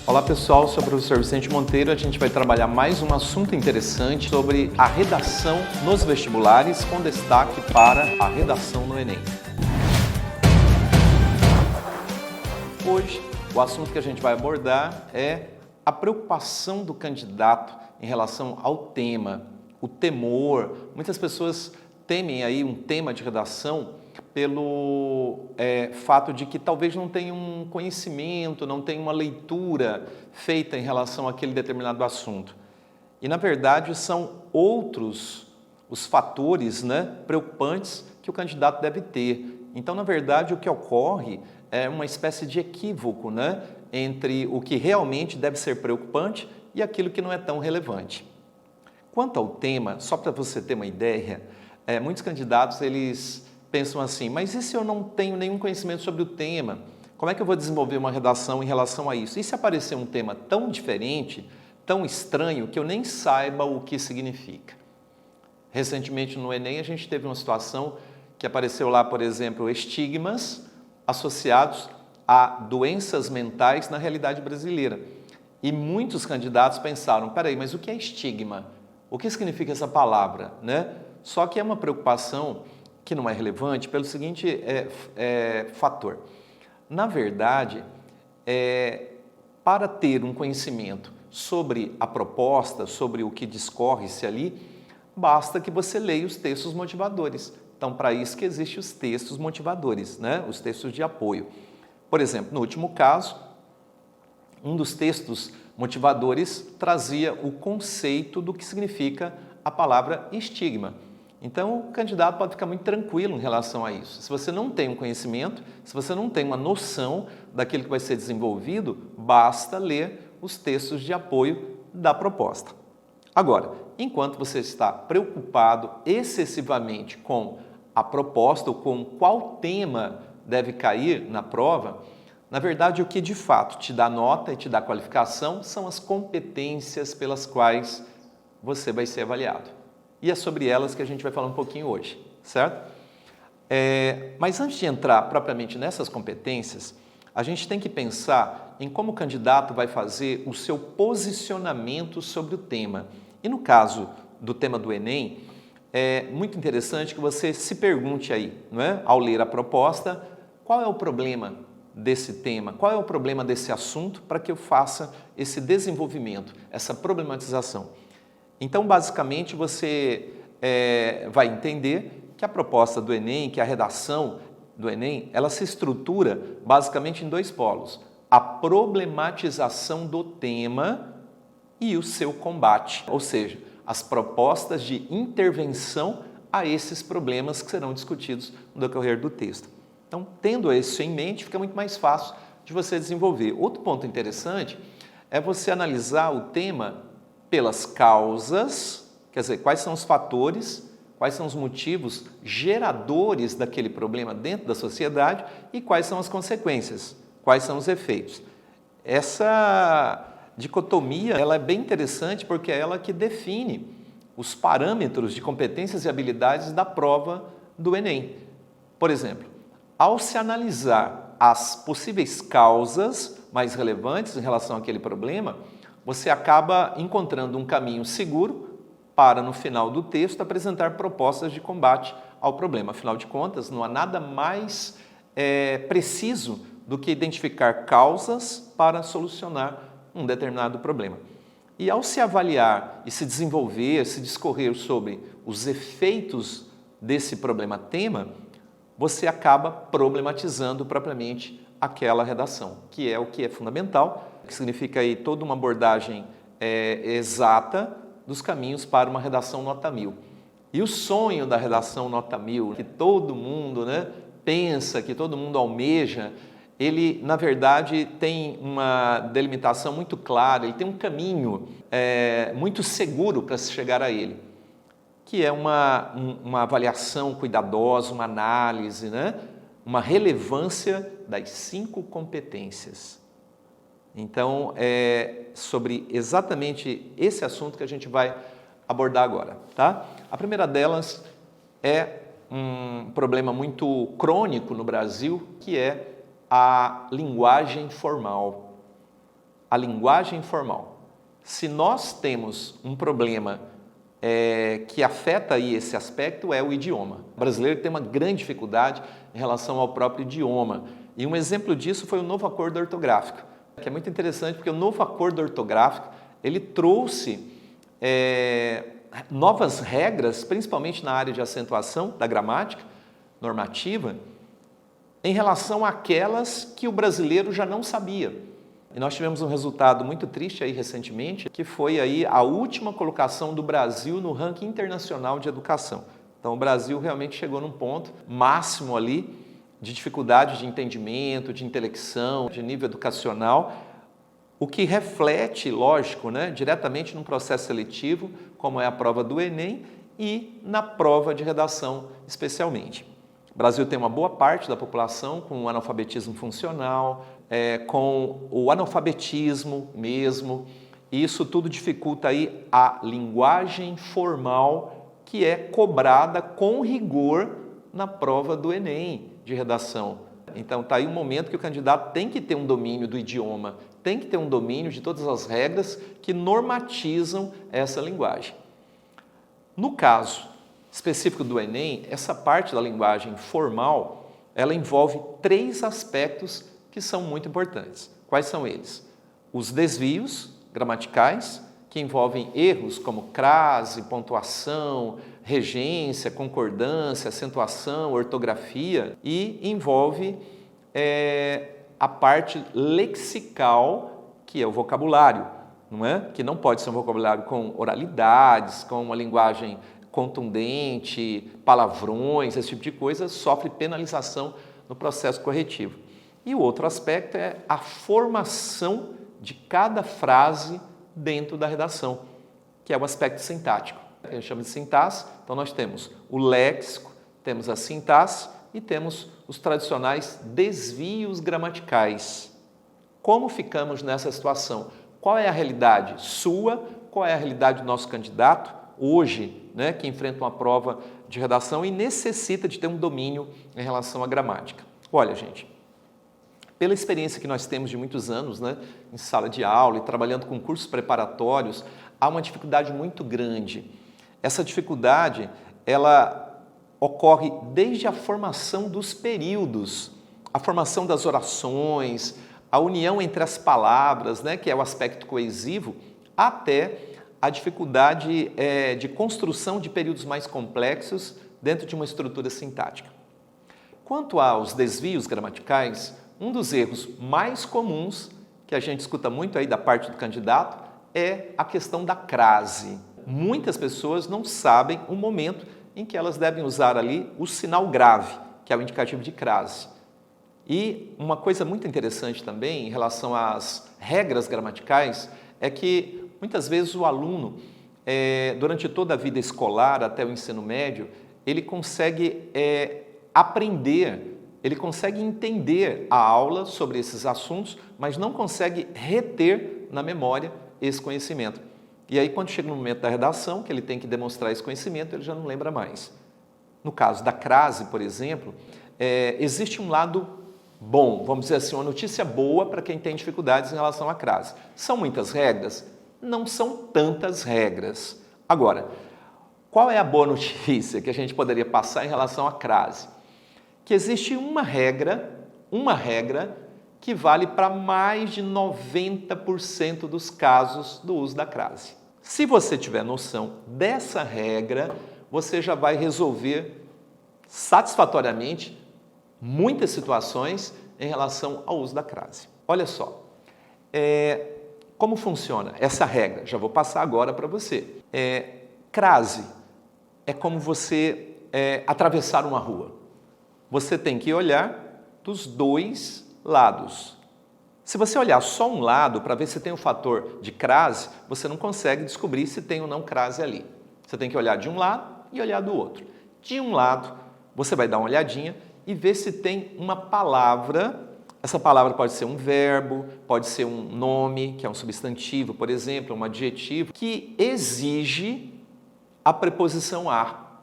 Olá pessoal, sou o professor Vicente Monteiro. A gente vai trabalhar mais um assunto interessante sobre a redação nos vestibulares, com destaque para a redação no Enem. Hoje, o assunto que a gente vai abordar é a preocupação do candidato em relação ao tema, o temor. Muitas pessoas temem aí um tema de redação pelo fato de que talvez não tenha um conhecimento, não tenha uma leitura feita em relação àquele determinado assunto. E, na verdade, são outros os fatores, preocupantes que o candidato deve ter. Então, na verdade, o que ocorre é uma espécie de equívoco, entre o que realmente deve ser preocupante e aquilo que não é tão relevante. Quanto ao tema, só para você ter uma ideia, muitos candidatos eles pensam assim, mas e se eu não tenho nenhum conhecimento sobre o tema? Como é que eu vou desenvolver uma redação em relação a isso? E se aparecer um tema tão diferente, tão estranho, que eu nem saiba o que significa? Recentemente no Enem a gente teve uma situação que apareceu lá, por exemplo, estigmas associados a doenças mentais na realidade brasileira. E muitos candidatos pensaram, peraí, mas o que é estigma? O que significa essa palavra? Só que é uma preocupação que não é relevante pelo seguinte fator. Na verdade, para ter um conhecimento sobre a proposta, sobre o que discorre-se ali, basta que você leia os textos motivadores. Então, para isso que existem os textos motivadores, os textos de apoio. Por exemplo, no último caso, um dos textos motivadores trazia o conceito do que significa a palavra estigma. Então, o candidato pode ficar muito tranquilo em relação a isso. Se você não tem um conhecimento, se você não tem uma noção daquilo que vai ser desenvolvido, basta ler os textos de apoio da proposta. Agora, enquanto você está preocupado excessivamente com a proposta ou com qual tema deve cair na prova, na verdade, o que de fato te dá nota e te dá qualificação são as competências pelas quais você vai ser avaliado. E é sobre elas que a gente vai falar um pouquinho hoje, certo? Mas antes de entrar propriamente nessas competências, a gente tem que pensar em como o candidato vai fazer o seu posicionamento sobre o tema. E no caso do tema do Enem, é muito interessante que você se pergunte aí, ao ler a proposta, qual é o problema desse tema, qual é o problema desse assunto para que eu faça esse desenvolvimento, essa problematização. Então, basicamente, você vai entender que a proposta do Enem, que a redação do Enem, ela se estrutura basicamente em dois polos. A problematização do tema e o seu combate, ou seja, as propostas de intervenção a esses problemas que serão discutidos no decorrer do texto. Então, tendo isso em mente, fica muito mais fácil de você desenvolver. Outro ponto interessante é você analisar o tema pelas causas, quer dizer, quais são os fatores, quais são os motivos geradores daquele problema dentro da sociedade e quais são as consequências, quais são os efeitos. Essa dicotomia ela é bem interessante porque é ela que define os parâmetros de competências e habilidades da prova do Enem. Por exemplo, ao se analisar as possíveis causas mais relevantes em relação àquele problema, você acaba encontrando um caminho seguro para, no final do texto, apresentar propostas de combate ao problema. Afinal de contas, não há nada mais preciso do que identificar causas para solucionar um determinado problema. E ao se avaliar e se desenvolver, se discorrer sobre os efeitos desse problema-tema, você acaba problematizando propriamente aquela redação, que é o que é fundamental, que significa aí toda uma abordagem exata dos caminhos para uma redação nota 1000. E o sonho da redação nota 1000, que todo mundo pensa, que todo mundo almeja, ele, na verdade, tem uma delimitação muito clara, ele tem um caminho muito seguro para se chegar a ele, que é uma avaliação cuidadosa, uma análise, uma relevância das 5 competências. Então, é sobre exatamente esse assunto que a gente vai abordar agora, tá? A primeira delas é um problema muito crônico no Brasil, que é a linguagem formal. a linguagem formal. Se nós temos um problema que afeta aí esse aspecto, é o idioma. O brasileiro tem uma grande dificuldade em relação ao próprio idioma. E um exemplo disso foi o novo acordo ortográfico, que é muito interessante porque o novo acordo ortográfico, ele trouxe novas regras, principalmente na área de acentuação da gramática normativa, em relação àquelas que o brasileiro já não sabia. E nós tivemos um resultado muito triste aí recentemente, que foi aí a última colocação do Brasil no ranking internacional de educação. Então o Brasil realmente chegou num ponto máximo ali de dificuldade de entendimento, de intelecção, de nível educacional, o que reflete, lógico, diretamente num processo seletivo, como é a prova do Enem e na prova de redação especialmente. O Brasil tem uma boa parte da população com o analfabetismo funcional, com o analfabetismo mesmo, e isso tudo dificulta aí a linguagem formal que é cobrada com rigor na prova do Enem de redação. Então está aí um momento que o candidato tem que ter um domínio do idioma, tem que ter um domínio de todas as regras que normatizam essa linguagem. No caso específico do Enem, essa parte da linguagem formal, ela envolve 3 aspectos que são muito importantes. Quais são eles? Os desvios gramaticais, que envolvem erros como crase, pontuação, regência, concordância, acentuação, ortografia, e envolve a parte lexical, que é o vocabulário, não é? Que não pode ser um vocabulário com oralidades, com uma linguagem contundente, palavrões, esse tipo de coisa, sofre penalização no processo corretivo. E o outro aspecto é a formação de cada frase dentro da redação, que é o aspecto sintático, que a gente chama de sintaxe. Então nós temos o léxico, temos a sintaxe e temos os tradicionais desvios gramaticais. Como ficamos nessa situação? Qual é a realidade sua? Qual é a realidade do nosso candidato hoje, que enfrenta uma prova de redação e necessita de ter um domínio em relação à gramática? Olha, gente, pela experiência que nós temos de muitos anos, em sala de aula e trabalhando com cursos preparatórios, há uma dificuldade muito grande. Essa dificuldade, ela ocorre desde a formação dos períodos, a formação das orações, a união entre as palavras, que é o aspecto coesivo, até a dificuldade de construção de períodos mais complexos dentro de uma estrutura sintática. Quanto aos desvios gramaticais, um dos erros mais comuns que a gente escuta muito aí da parte do candidato é a questão da crase. Muitas pessoas não sabem o momento em que elas devem usar ali o sinal grave, que é o indicativo de crase. E uma coisa muito interessante também em relação às regras gramaticais é que muitas vezes o aluno, durante toda a vida escolar até o ensino médio, ele consegue aprender, ele consegue entender a aula sobre esses assuntos, mas não consegue reter na memória esse conhecimento. E aí, quando chega no momento da redação, que ele tem que demonstrar esse conhecimento, ele já não lembra mais. No caso da crase, por exemplo, existe um lado bom, vamos dizer assim, uma notícia boa para quem tem dificuldades em relação à crase. São muitas regras? Não são tantas regras. Agora, qual é a boa notícia que a gente poderia passar em relação à crase? Que existe uma regra que vale para mais de 90% dos casos do uso da crase. Se você tiver noção dessa regra, você já vai resolver satisfatoriamente muitas situações em relação ao uso da crase. Olha só, como funciona essa regra? Já vou passar agora para você. Crase é como você atravessar uma rua. Você tem que olhar dos 2 lados. Se você olhar só um lado para ver se tem o fator de crase, você não consegue descobrir se tem ou não crase ali. Você tem que olhar de um lado e olhar do outro. De um lado, você vai dar uma olhadinha e ver se tem uma palavra. Essa palavra pode ser um verbo, pode ser um nome, que é um substantivo, por exemplo, um adjetivo, que exige a preposição a.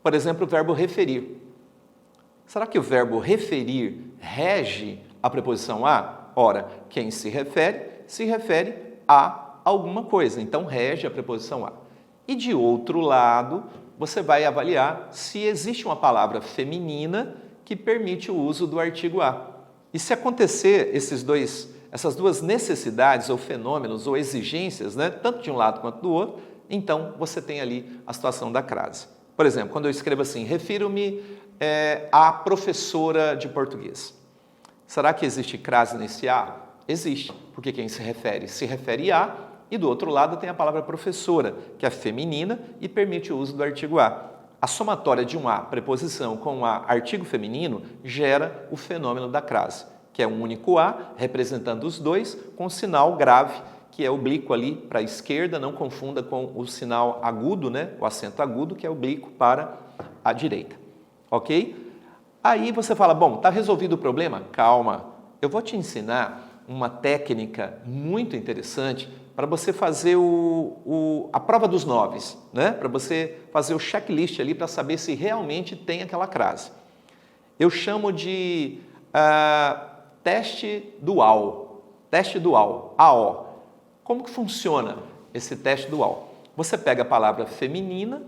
Por exemplo, o verbo referir. Será que o verbo referir rege a preposição a? Ora, quem se refere a alguma coisa, então rege a preposição a. E de outro lado, você vai avaliar se existe uma palavra feminina que permite o uso do artigo a. E se acontecer essas duas necessidades ou fenômenos ou exigências, né, tanto de um lado quanto do outro, então você tem ali a situação da crase. Por exemplo, quando eu escrevo assim, refiro-me à professora de português. Será que existe crase nesse a? Existe, porque quem se refere a, e do outro lado tem a palavra professora, que é feminina e permite o uso do artigo a. A somatória de um a, preposição, com um a, artigo feminino, gera o fenômeno da crase, que é um único a, representando os dois, com sinal grave, que é oblíquo ali para a esquerda, não confunda com o sinal agudo, né? O acento agudo, que é oblíquo para a direita. Ok? Aí você fala, bom, está resolvido o problema? Calma, eu vou te ensinar uma técnica muito interessante para você fazer a prova dos 9, né? Para você fazer o checklist ali para saber se realmente tem aquela crase. Eu chamo de teste dual, AO. Como que funciona esse teste dual? Você pega a palavra feminina,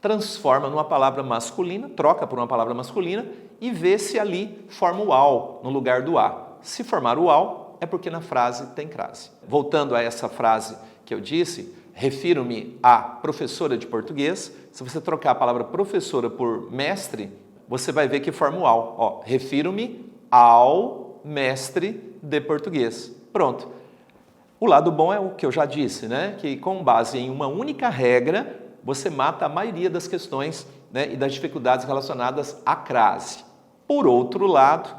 transforma numa palavra masculina, troca por uma palavra masculina e vê se ali forma o AL no lugar do A. Se formar o AL, é porque na frase tem crase. Voltando a essa frase que eu disse, refiro-me à professora de português. Se você trocar a palavra professora por mestre, você vai ver que forma o AL. Ó, refiro-me ao mestre de português. Pronto. O lado bom é o que eu já disse, né? Que com base em uma única regra, você mata a maioria das questões, né, e das dificuldades relacionadas à crase. Por outro lado,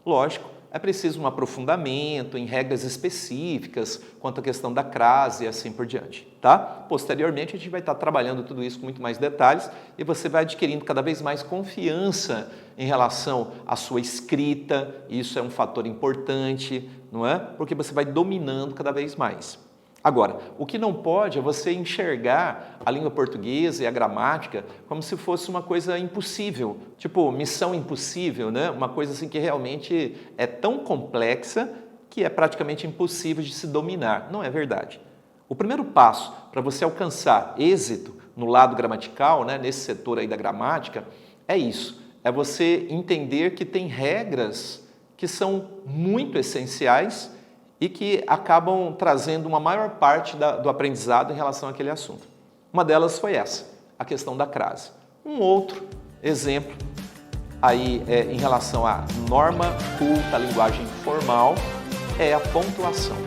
lógico, é preciso um aprofundamento em regras específicas quanto à questão da crase e assim por diante, tá? Posteriormente, a gente vai estar trabalhando tudo isso com muito mais detalhes e você vai adquirindo cada vez mais confiança em relação à sua escrita. Isso é um fator importante, não é? Porque você vai dominando cada vez mais. Agora, o que não pode é você enxergar a língua portuguesa e a gramática como se fosse uma coisa impossível, tipo missão impossível, né? Uma coisa assim que realmente é tão complexa que é praticamente impossível de se dominar. Não é verdade. O primeiro passo para você alcançar êxito no lado gramatical, né, nesse setor aí da gramática, é isso. É você entender que tem regras que são muito essenciais e que acabam trazendo uma maior parte do aprendizado em relação àquele assunto. Uma delas foi essa, a questão da crase. Um outro exemplo aí em relação à norma culta, à linguagem formal, é a pontuação.